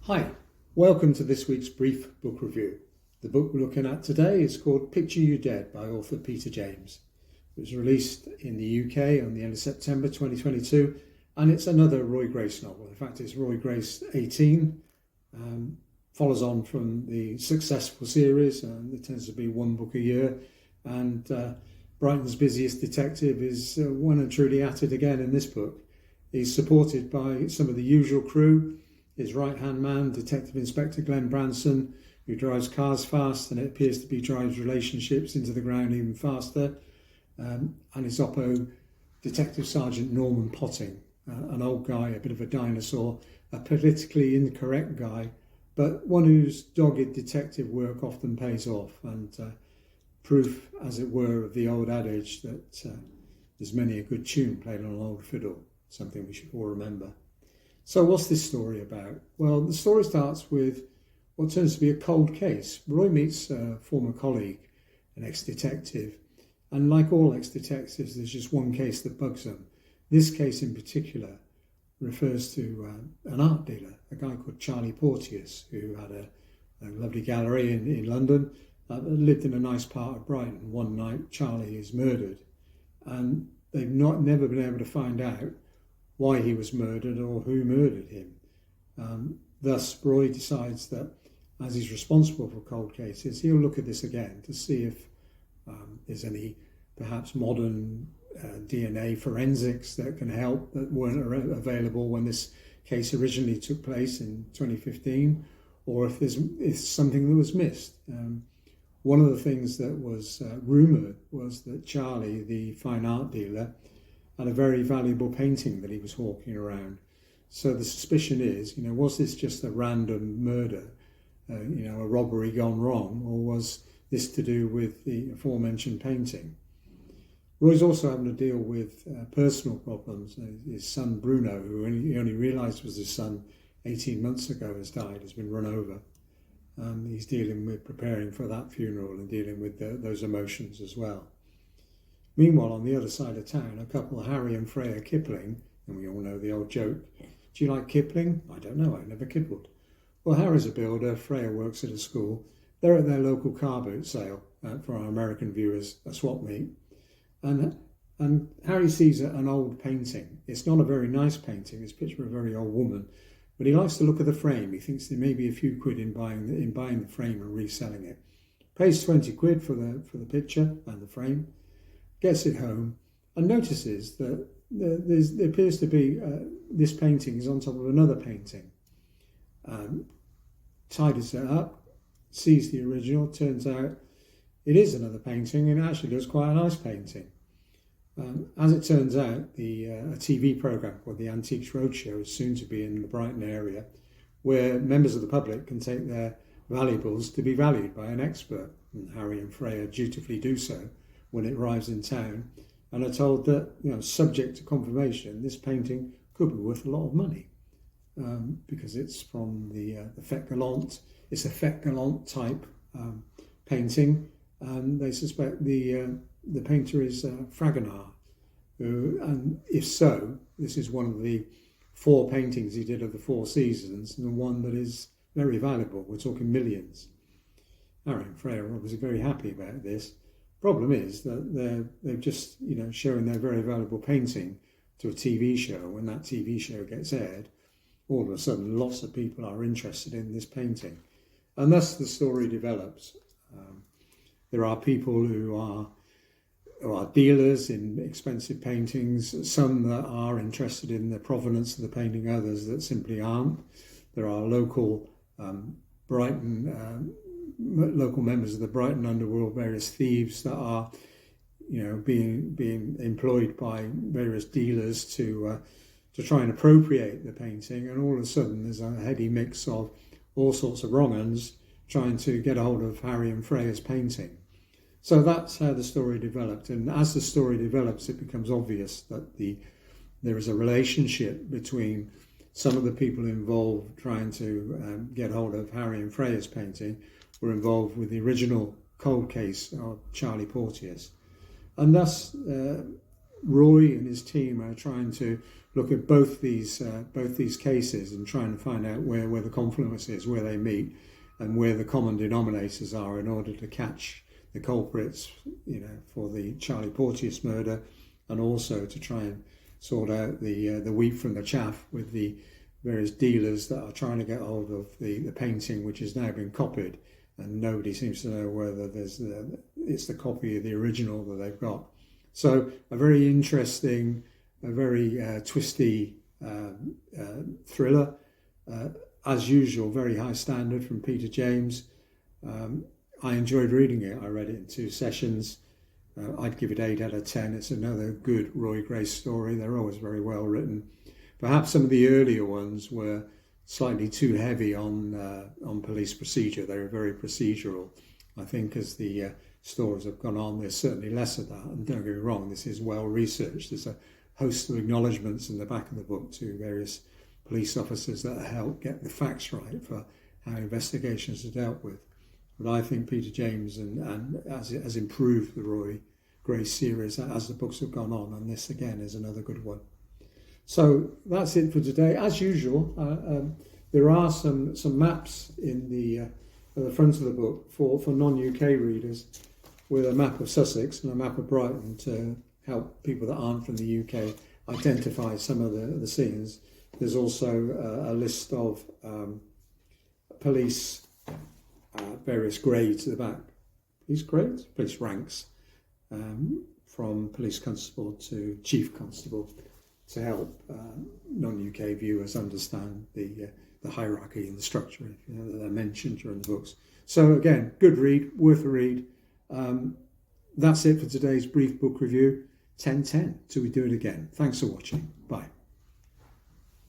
Hi, welcome to this week's brief book review. The book we're looking at today is called Picture You Dead by author Peter James. It was released in the UK on the end of September 2022, and it's another Roy Grace novel. In fact, it's Roy Grace 18, follows on from the successful series, and it tends to be one book a year, and Brighton's busiest detective is one and truly at it again in this book. He's supported by some of the usual crew, his right-hand man, Detective Inspector Glenn Branson, who drives cars fast and it appears to be drives relationships into the ground even faster, and his oppo, Detective Sergeant Norman Potting, an old guy, a bit of a dinosaur, a politically incorrect guy, but one whose dogged detective work often pays off, and proof, as it were, of the old adage that there's many a good tune played on an old fiddle, something we should all remember. So what's this story about? Well, the story starts with what turns to be a cold case. Roy meets a former colleague, an ex-detective, and like all ex-detectives, there's just one case that bugs them. This case in particular refers to an art dealer, a guy called Charlie Porteous, who had a lovely gallery in London, lived in a nice part of Brighton. One night, Charlie is murdered, and they've never been able to find out why he was murdered or who murdered him. Thus, Roy decides that as he's responsible for cold cases, he'll look at this again to see if there's any perhaps modern DNA forensics that can help that weren't available when this case originally took place in 2015, or if there's something that was missed. One of the things that was rumoured was that Charlie, the fine art dealer, had a very valuable painting that he was hawking around. So the suspicion is, was this just a random murder, a robbery gone wrong, or was this to do with the aforementioned painting? Roy's also having to deal with personal problems. His son Bruno, who he only realised was his son 18 months ago, has died, has been run over. He's dealing with preparing for that funeral and dealing with those emotions as well. Meanwhile, on the other side of town, a couple, Harry and Freya Kipling, and we all know the old joke, do you like Kipling? I don't know, I've never kibbled. Well, Harry's a builder, Freya works at a school. They're at their local car boot sale, for our American viewers, a swap meet. And Harry sees an old painting. It's not a very nice painting, it's a picture of a very old woman, but he likes to look at the frame. He thinks there may be a few quid in buying the frame and reselling it. Pays 20 quid for the picture and the frame. Gets it home and notices that there appears to be this painting is on top of another painting. Tidies it up, sees the original, turns out it is another painting and it actually looks quite a nice painting. As it turns out, a TV programme called the Antiques Roadshow is soon to be in the Brighton area, where members of the public can take their valuables to be valued by an expert, and Harry and Freya dutifully do so when it arrives in town, and are told that, subject to confirmation, this painting could be worth a lot of money, because it's from the Fête Galante. It's a Fête Galante type painting, and they suspect the painter is Fragonard, and if so, this is one of the 4 paintings he did of the 4 seasons, and the one that is very valuable. We're talking millions. Harry and Freya are obviously very happy about this. Problem is that they've just shown their very valuable painting to a TV show. When that TV show gets aired, all of a sudden lots of people are interested in this painting, and thus the story develops. There are people who are dealers in expensive paintings, some that are interested in the provenance of the painting, others that simply aren't. There are local local members of the Brighton underworld, various thieves that are, being employed by various dealers to try and appropriate the painting, and all of a sudden there's a heady mix of all sorts of wrong-uns trying to get a hold of Harry and Freya's painting. So that's how the story developed, and as the story develops, it becomes obvious that there is a relationship between some of the people involved trying to get hold of Harry and Freya's painting were involved with the original cold case of Charlie Porteous. And thus, Roy and his team are trying to look at both these cases and trying to find out where the confluence is, where they meet, and where the common denominators are in order to catch the culprits, for the Charlie Porteous murder, and also to try and sort out the wheat from the chaff with the various dealers that are trying to get hold of the painting, which has now been copied, and nobody seems to know whether it's the copy of the original that they've got. So a very interesting, a very twisty thriller. As usual, very high standard from Peter James. I enjoyed reading it. I read it in 2 sessions. I'd give it 8 out of 10. It's another good Roy Grace story. They're always very well written. Perhaps some of the earlier ones were slightly too heavy on police procedure. They were very procedural. I think as the stories have gone on, there's certainly less of that. And don't get me wrong, this is well researched. There's a host of acknowledgements in the back of the book to various police officers that help get the facts right for how investigations are dealt with. But I think Peter James and has improved the Roy Grace series as the books have gone on, and this again is another good one. So that's it for today. As usual, there are some maps in the front of the book for non-UK readers, with a map of Sussex and a map of Brighton to help people that aren't from the UK identify some of the scenes. There's also a list of police various grades at the back. Police grades? Police ranks, from police constable to chief constable, to help non-UK viewers understand the hierarchy and the structure that are mentioned during the books. So again, good read, worth a read. That's it for today's brief book review. 10/10 till we do it again. Thanks for watching. Bye.